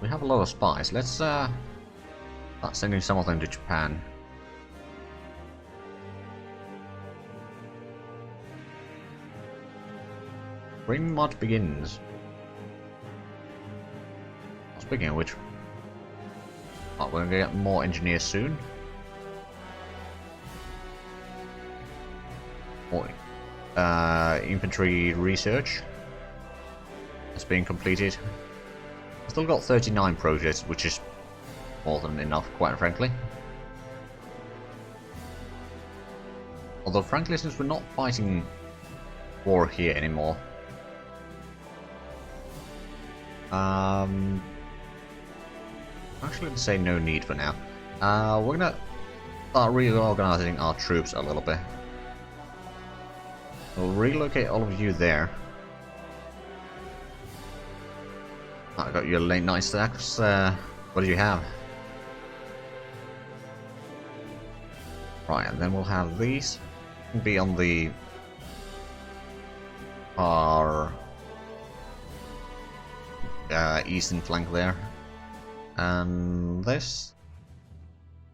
We have a lot of spies. Let's start sending some of them to Japan. Spring mod begins. Speaking of which, we're going to get more engineers soon. More infantry research has been completed. I've still got 39 projects, which is more than enough, quite frankly. Although, frankly, since we're not fighting war here anymore, actually, let's say no need for now. We're gonna start reorganizing our troops a little bit. We'll relocate all of you there. I got your late night stacks. What do you have? Right, and then we'll have these be on the our eastern flank there. And this,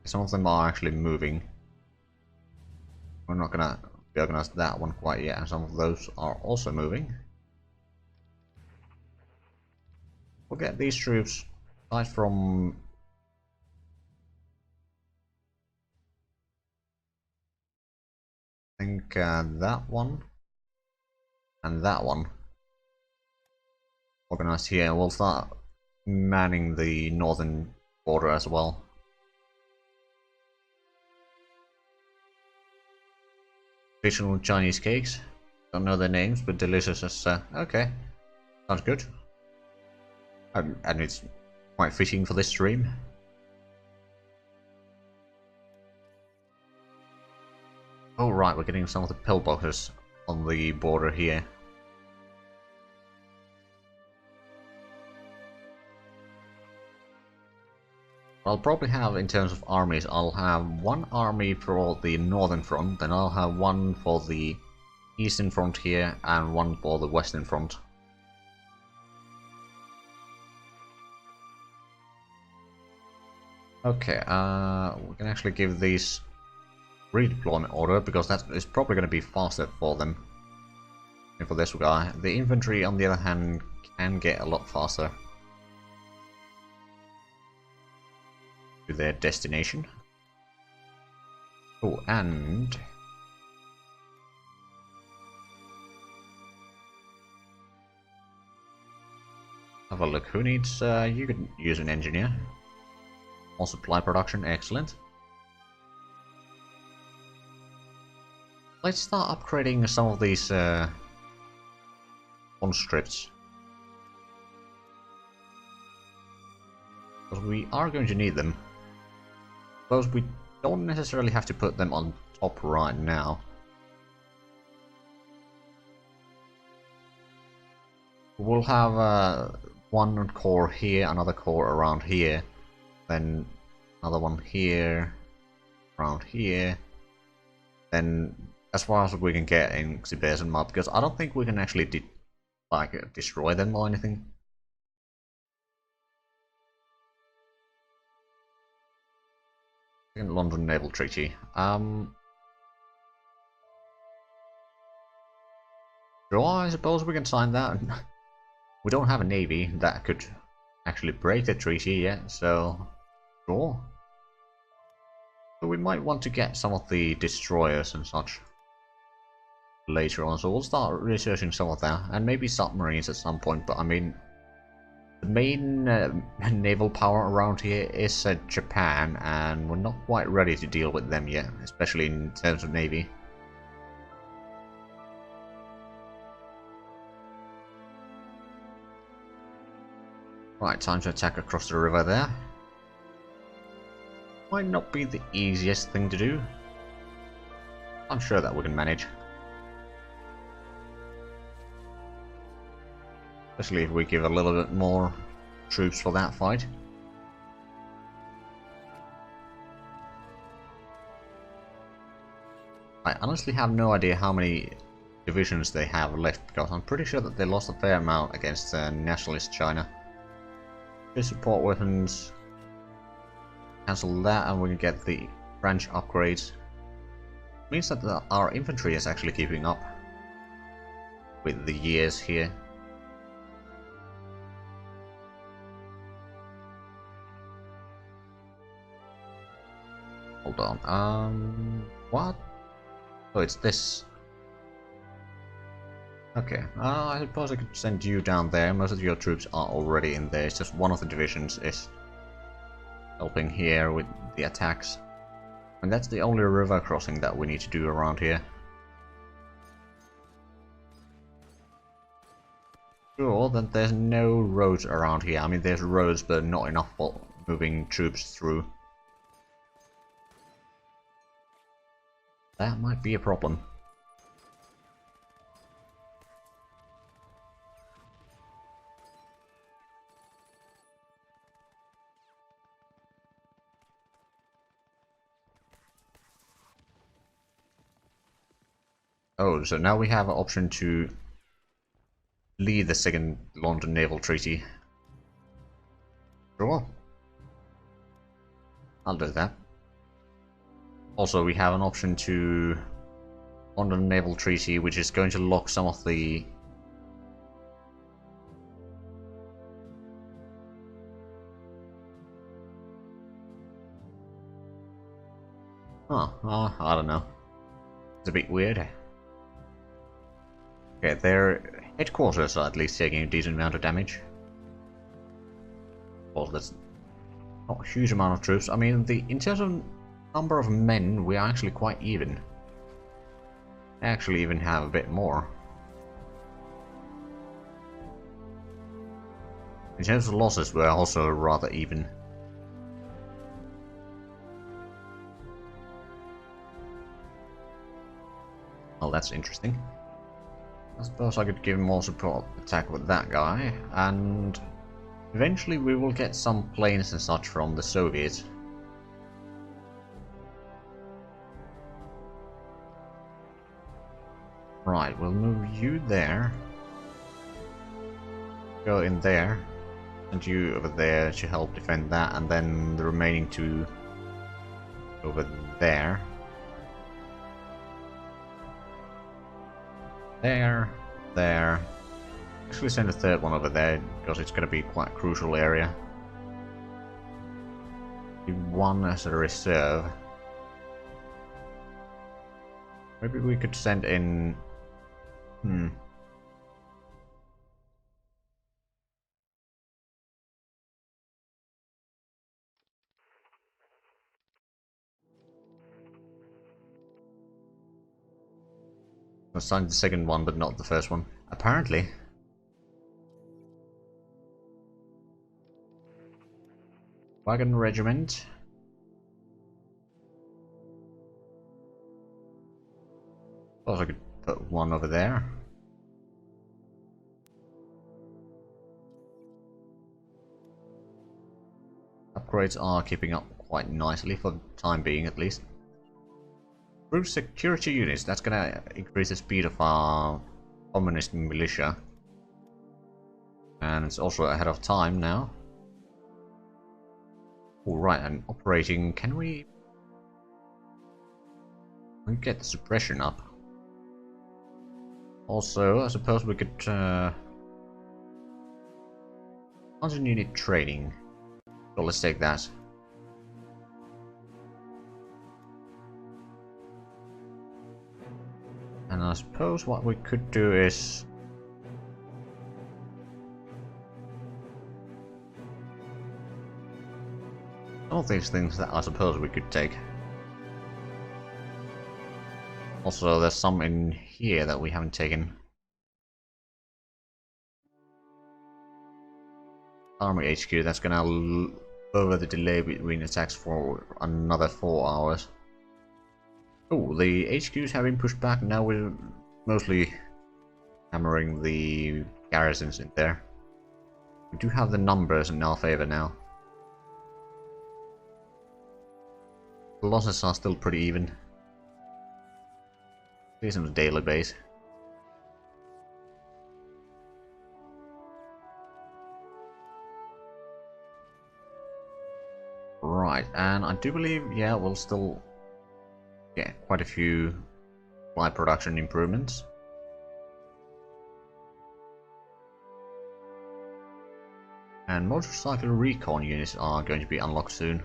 some of them are actually moving. We're not gonna organize that one quite yet, and some of those are also moving. We'll get these troops aside from I think that one and that one organized here. We'll start manning the northern border as well. Traditional Chinese cakes. Don't know their names, but delicious as okay. Sounds good. And it's quite fitting for this stream. Oh right, we're getting some of the pillboxes on the border here. I'll probably have, in terms of armies, I'll have one army for the northern front, then I'll have one for the eastern front here, and one for the western front. Okay, we can actually give these redeployment order, because that is probably going to be faster for them. And for this guy, the infantry on the other hand can get a lot faster to their destination. Oh, and have a look. Who needs? You could use an engineer. More supply production, excellent. Let's start upgrading some of these conscripts, because we are going to need them. Those we don't necessarily have to put them on top right now. We'll have one core here, another core around here, then another one here, around here, then as far as we can get in Xibes and Mud, because I don't think we can actually destroy them or anything. London Naval Treaty. Sure, I suppose we can sign that. We don't have a navy that could actually break the treaty yet, so sure. But we might want to get some of the destroyers and such later on, so we'll start researching some of that, and maybe submarines at some point. But I mean, the main naval power around here is Japan, and we're not quite ready to deal with them yet, especially in terms of navy. Right, time to attack across the river there. Might not be the easiest thing to do. I'm sure that we can manage. Especially if we give a little bit more troops for that fight. I honestly have no idea how many divisions they have left, because I'm pretty sure that they lost a fair amount against nationalist China. This support weapons. Cancel that and we can get the branch upgrades. Means that our infantry is actually keeping up with the years here. Hold on, what? Oh, it's this. Okay, I suppose I could send you down there. Most of your troops are already in there. It's just one of the divisions is helping here with the attacks. And that's the only river crossing that we need to do around here. Sure, that there's no roads around here. I mean, there's roads, but not enough for moving troops through. That might be a problem. Oh, so now we have an option to lead the Second London Naval Treaty. Sure. I'll do that. Also, we have an option to London Naval Treaty, which is going to lock some of the I don't know. It's a bit weird. Okay, their headquarters are at least taking a decent amount of damage. Well, that's not a huge amount of troops. I mean, in terms of number of men, we are actually quite even. I actually even have a bit more. In terms of losses, we're also rather even. Well, that's interesting. I suppose I could give more support attack with that guy, and eventually we will get some planes and such from the Soviets. Right, we'll move you there. Go in there. And you over there to help defend that, and then the remaining two over there. There. Actually send a third one over there, because it's going to be quite a crucial area. One as a reserve. Maybe we could send in... I signed the second one, but not the first one. Apparently. Wagon Regiment. Suppose I could put one over there. Upgrades are keeping up quite nicely for the time being, at least. Through security units, that's gonna increase the speed of our communist militia. And it's also ahead of time now. Alright, and operating, can we get the suppression up? Also, I suppose we could 100 unit training. So let's take that. And I suppose what we could do is... some of these things that I suppose we could take. Also, there's some in here that we haven't taken. Army HQ, that's gonna over the delay between attacks for another 4 hours. Oh, the HQs have been pushed back, now we're mostly hammering the garrisons in there. We do have the numbers in our favor now. The losses are still pretty even. At least on a daily base. Right, and I do believe, yeah, we'll still get quite a few supply production improvements. And motorcycle recon units are going to be unlocked soon.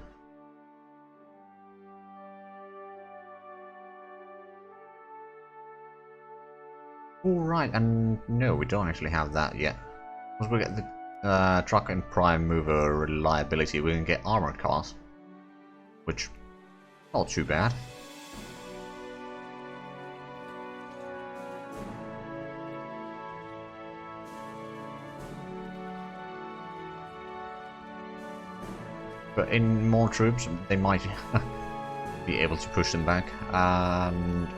Alright, and no, we don't actually have that yet. Once we get the truck and prime mover reliability, we can get armored cars. Which, not too bad. But in more troops, they might be able to push them back. And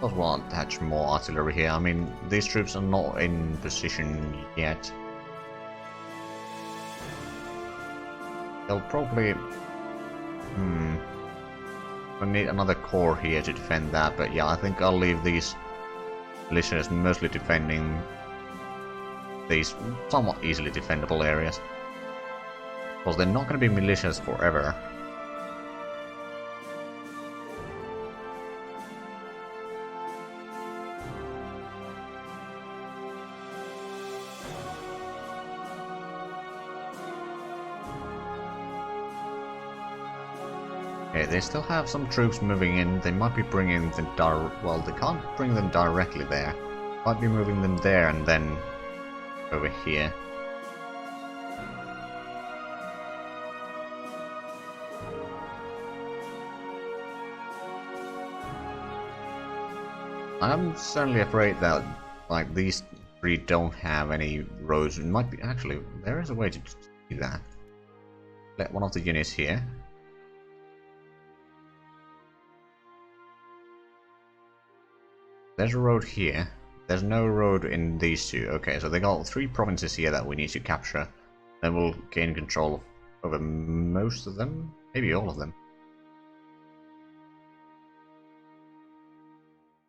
also want to attach more artillery here. I mean, these troops are not in position yet. They'll probably... we'll need another corps here to defend that, but yeah, I think I'll leave these militias mostly defending these somewhat easily defendable areas. Because they're not going to be militias forever. Okay, they still have some troops moving in. They might be bringing them well, they can't bring them directly there. Might be moving them there and then over here. I'm certainly afraid that like these three don't have any roads. It might be actually there is a way to do that. Let one of the units here. There's a road here. There's no road in these two. Okay, so they got 3 provinces here that we need to capture. Then we'll gain control over most of them. Maybe all of them.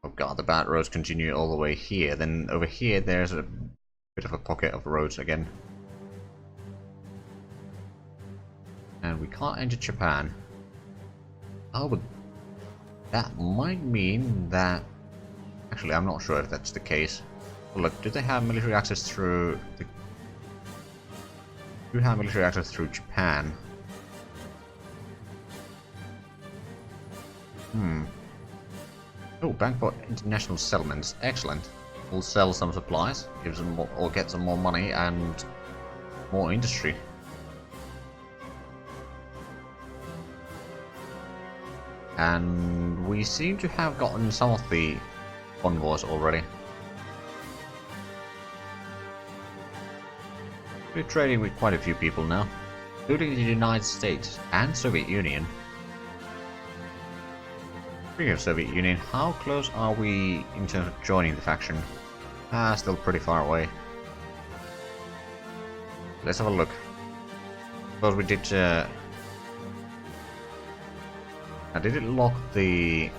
Oh god, the bad roads continue all the way here. Then over here there's a bit of a pocket of roads again. And we can't enter Japan. Oh, but that might mean that... Actually, I'm not sure if that's the case. But look, do they have military access through the... Do have military access through Japan? Oh, bank for international settlements. Excellent. We'll sell some supplies, give them more, or get some more money and more industry. And we seem to have gotten some of the convoys already. We're trading with quite a few people now, including the United States and Soviet Union. Speaking of Soviet Union, how close are we in terms of joining the faction? Still pretty far away. Let's have a look. Suppose we did... did it lock the...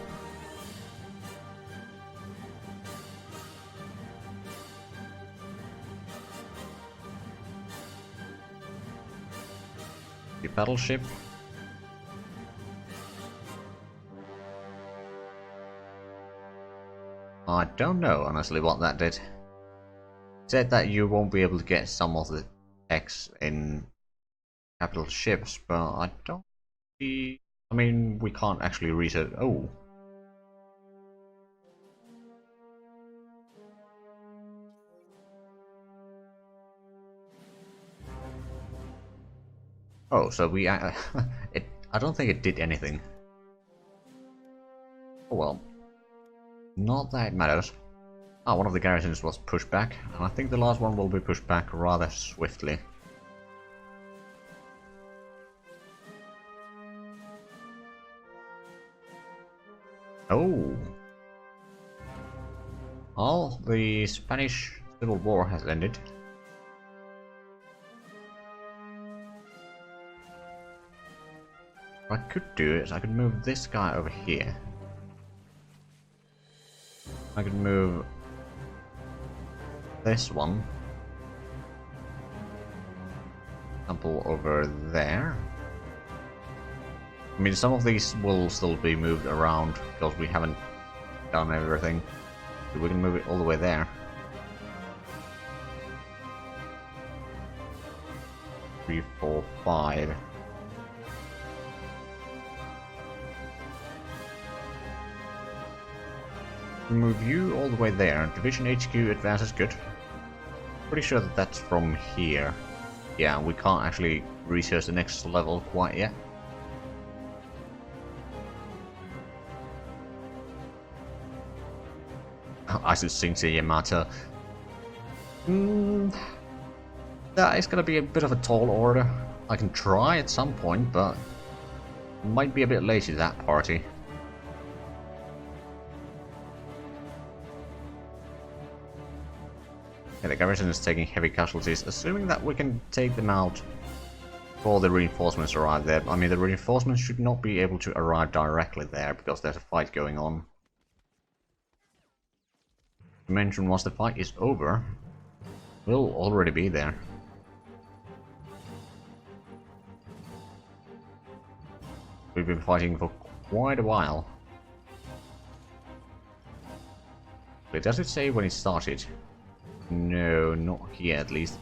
the battleship? I don't know, honestly, what that did. It said that you won't be able to get some of the X in capital ships, but I don't see... I mean, we can't actually research... Oh. Oh, so we... I don't think it did anything. Oh well. Not that it matters. One of the garrisons was pushed back, and I think the last one will be pushed back rather swiftly. Oh! Well, the Spanish Civil War has ended. What I could do is I could move this guy over here. I could move this one example, over there. I mean, some of these will still be moved around because we haven't done everything. So we can move it all the way there. 3, 4, 5. Move you all the way there. Division HQ advance is good. Pretty sure that that's from here. Yeah, we can't actually research the next level quite yet. I should sing to Yamato. That is gonna be a bit of a tall order. I can try at some point, but might be a bit late to that party. Yeah, the garrison is taking heavy casualties, assuming that we can take them out before the reinforcements arrive there. I mean, the reinforcements should not be able to arrive directly there, because there's a fight going on. To mention, once the fight is over, we'll already be there. We've been fighting for quite a while. Wait, does it say when it started? No, not here at least.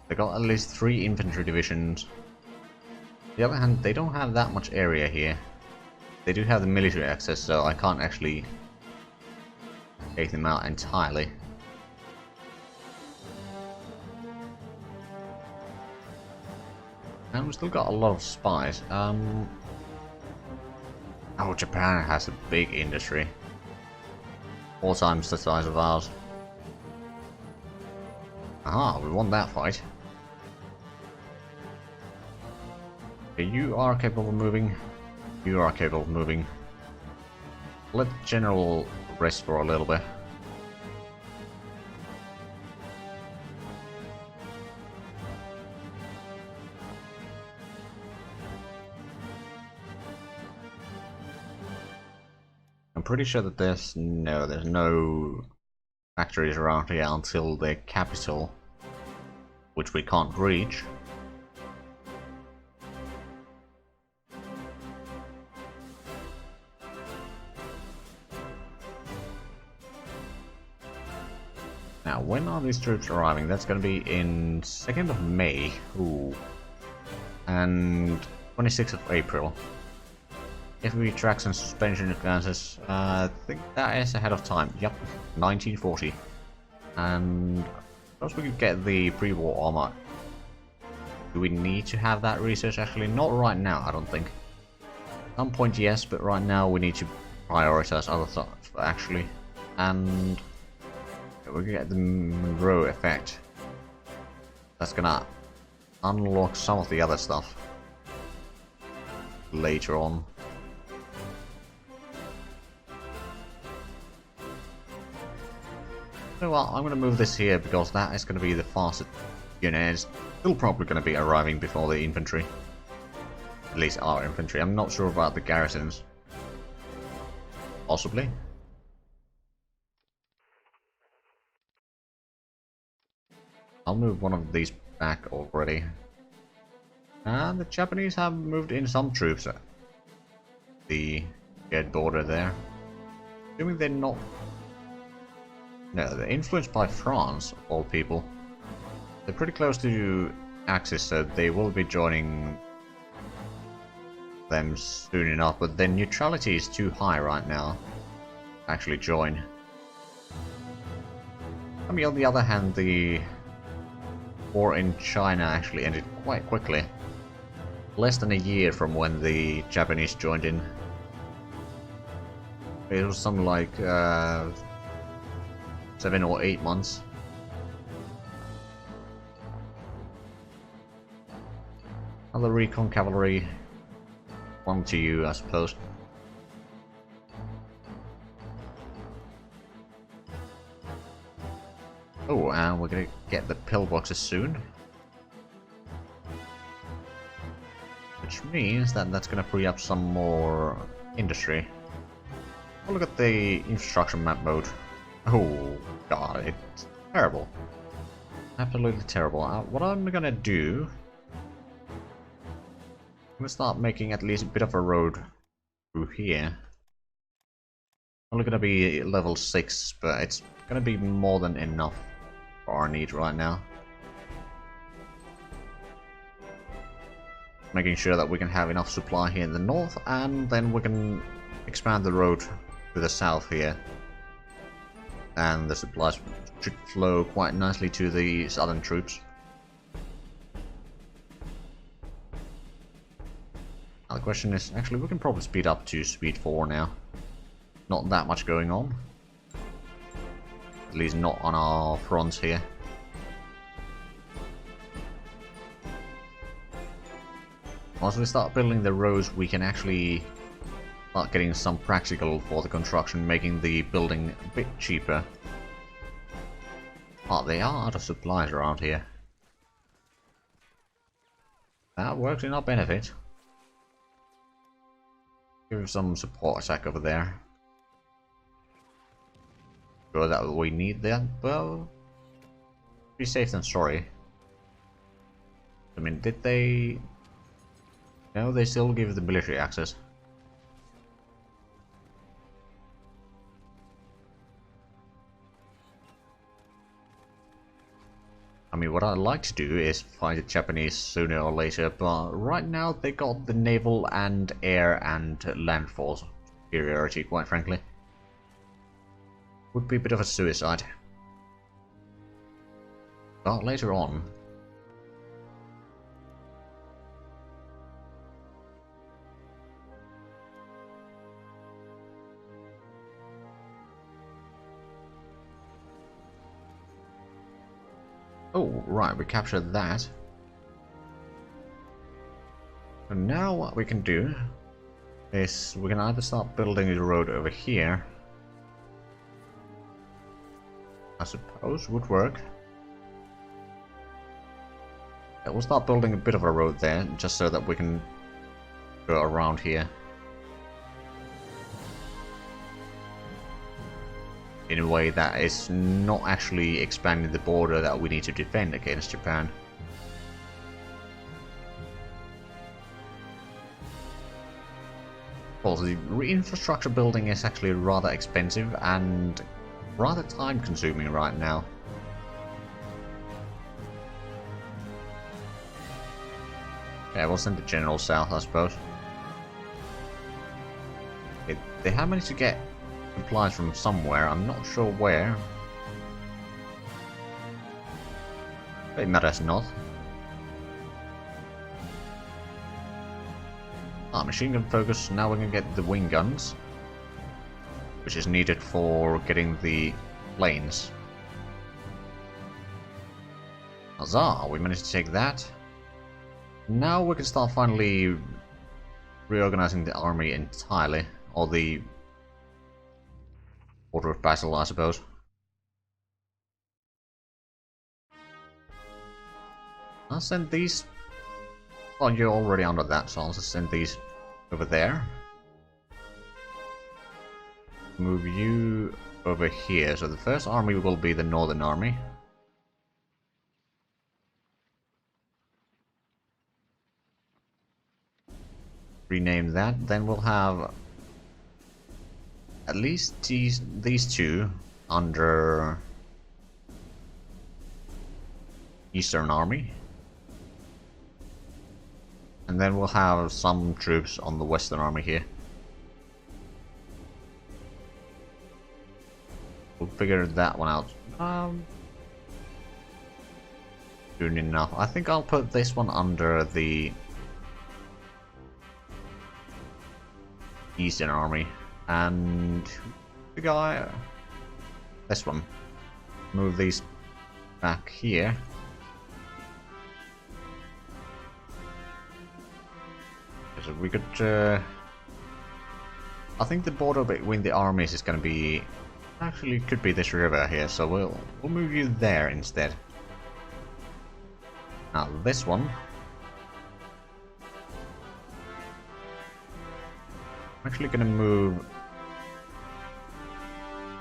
They got at least 3 infantry divisions. On the other hand, they don't have that much area here. They do have the military access, so I can't actually take them out entirely. And we've still got a lot of spies. Oh, Japan has a big industry. 4 times the size of ours. Aha, we won that fight. Okay, you are capable of moving. You are capable of moving. Let the general rest for a little bit. I'm pretty sure that there's no factories around here until the capital, which we can't reach. Now, when are these troops arriving? That's going to be in 2nd of May. Ooh. And 26th of April. FB tracks and suspension advances. I think that is ahead of time. Yep, 1940. And of course we could get the pre-war armor. Do we need to have that research? Actually, not right now, I don't think. At some point, yes, but right now we need to prioritize other stuff, actually. And we can get the Monroe effect. That's gonna unlock some of the other stuff later on. Well, I'm going to move this here because that is going to be the fastest unit. It's still probably going to be arriving before the infantry. At least our infantry. I'm not sure about the garrisons. Possibly. I'll move one of these back already. And the Japanese have moved in some troops at the dead border there. Assuming they're not... No, they're influenced by France, of all people. They're pretty close to Axis, so they will be joining them soon enough, but their neutrality is too high right now to actually join. I mean, on the other hand, the war in China actually ended quite quickly. Less than a year from when the Japanese joined in. It was something like 7 or 8 months. Another recon cavalry. One to you, I suppose. Oh, and we're gonna get the pillboxes soon. Which means that that's gonna free up some more industry. Oh, look at the infrastructure map mode. Oh god, it's terrible. Absolutely terrible. What I'm gonna do... I'm gonna start making at least a bit of a road through here. Only gonna be level 6, but it's gonna be more than enough for our need right now. Making sure that we can have enough supply here in the north, and then we can expand the road to the south here. And the supplies should flow quite nicely to the southern troops. Now the question is, actually we can probably speed up to speed 4 now. Not that much going on. At least not on our fronts here. Once we start building the roads, we can actually start getting some practical for the construction, making the building a bit cheaper. Oh, they are out of supplies around here. That works in our benefit. Give some support attack over there. Sure that we need that, well, be safe than sorry. I mean, did they... No, they still give the military access. I mean, what I'd like to do is fight the Japanese sooner or later, but right now they got the naval and air and land force superiority, quite frankly. Would be a bit of a suicide. But later on... Oh, right, we captured that. And now what we can do is we can either start building the road over here. I suppose would work. Yeah, we'll start building a bit of a road there, just so that we can go around here. In a way that is not actually expanding the border that we need to defend against Japan. Also, the infrastructure building is actually rather expensive and rather time consuming right now. Okay, we'll send the general south, I suppose. They have managed to get supplies from somewhere, I'm not sure where. It matters not. Machine gun focus, now we can get the wing guns, which is needed for getting the planes. Huzzah, we managed to take that. Now we can start finally reorganizing the army entirely, or the order of battle, I suppose. I'll send these... Oh, you're already under that, so I'll just send these over there. Move you over here. So the first army will be the Northern Army. Rename that. Then we'll have at least these two under Eastern Army. And then we'll have some troops on the Western Army here. We'll figure that one out. Soon enough. I think I'll put this one under the Eastern Army. And the guy... This one. Move these back here. So we could... I think the border between the armies is going to be... Actually, it could be this river here, so we'll move you there instead. Now, this one... I'm actually going to move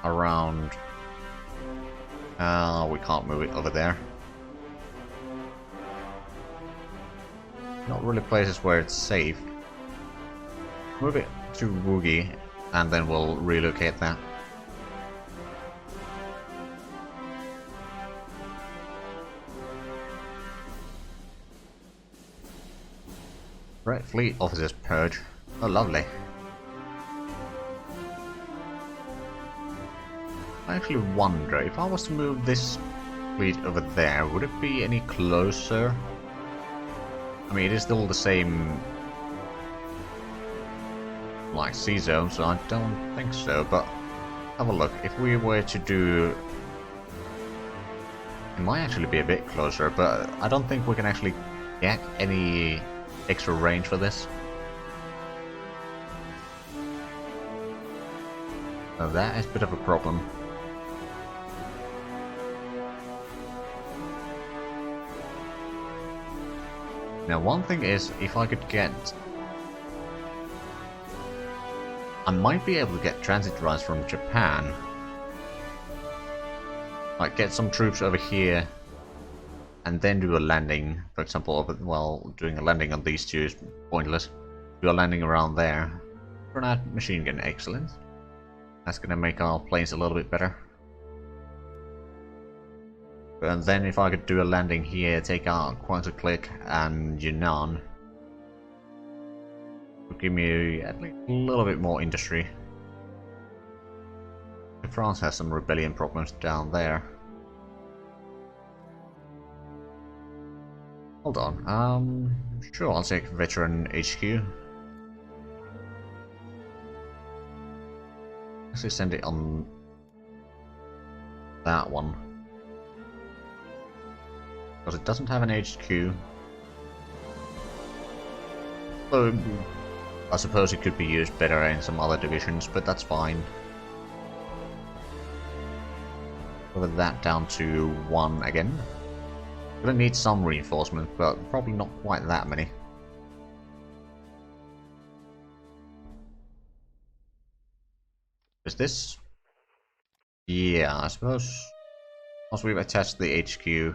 around. We can't move it over there. Not really places where it's safe. Move it to Woogie, and then we'll relocate that. Right, fleet officers purge. Oh, lovely. I actually wonder, if I was to move this fleet over there, would it be any closer? I mean, it is still the same, like, sea zone, so I don't think so, but have a look. If we were to do... It might actually be a bit closer, but I don't think we can actually get any extra range for this. So that is a bit of a problem. Now, one thing is, if I could get... I might be able to get transit rides from Japan. Like, get some troops over here, and then do a landing, for example, well, doing a landing on these two is pointless. Do a landing around there. Grenade machine gun, excellent. That's gonna make our planes a little bit better. And then if I could do a landing here, take out Quantic and Yunnan, would give me at least a little bit more industry. France has some rebellion problems down there. Hold on, sure, I'll take Veteran HQ. Let's just send it on that one. Because it doesn't have an HQ. So, I suppose it could be used better in some other divisions, but that's fine. Lower that down to 1 again. Gonna need some reinforcement, but probably not quite that many. Is this? Yeah, I suppose. Once we've attached the HQ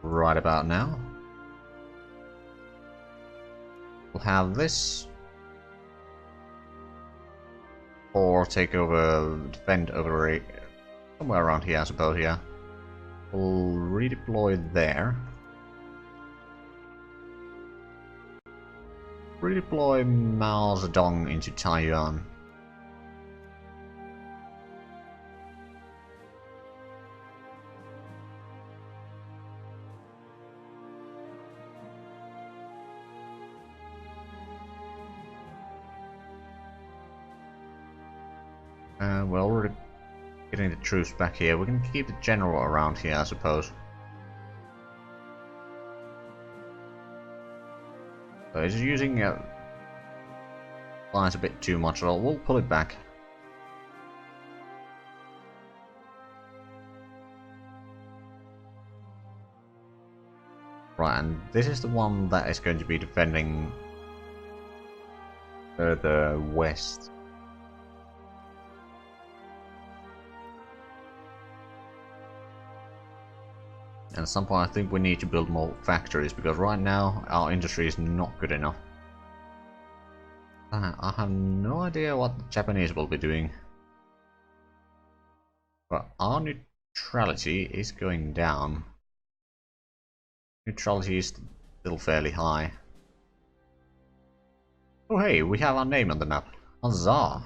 right about now, we'll have this, or take over, defend over somewhere around here, I suppose. Yeah, we'll redeploy there. Redeploy Mao Zedong into Taiwan. We're already getting the troops back here. We can keep the general around here, I suppose. So it's using lines a bit too much, so we'll pull it back. Right, and this is the one that is going to be defending further west. And at some point I think we need to build more factories, because right now our industry is not good enough. I have no idea what the Japanese will be doing. But our neutrality is going down. Neutrality is still fairly high. Oh hey, we have our name on the map. Huzzah!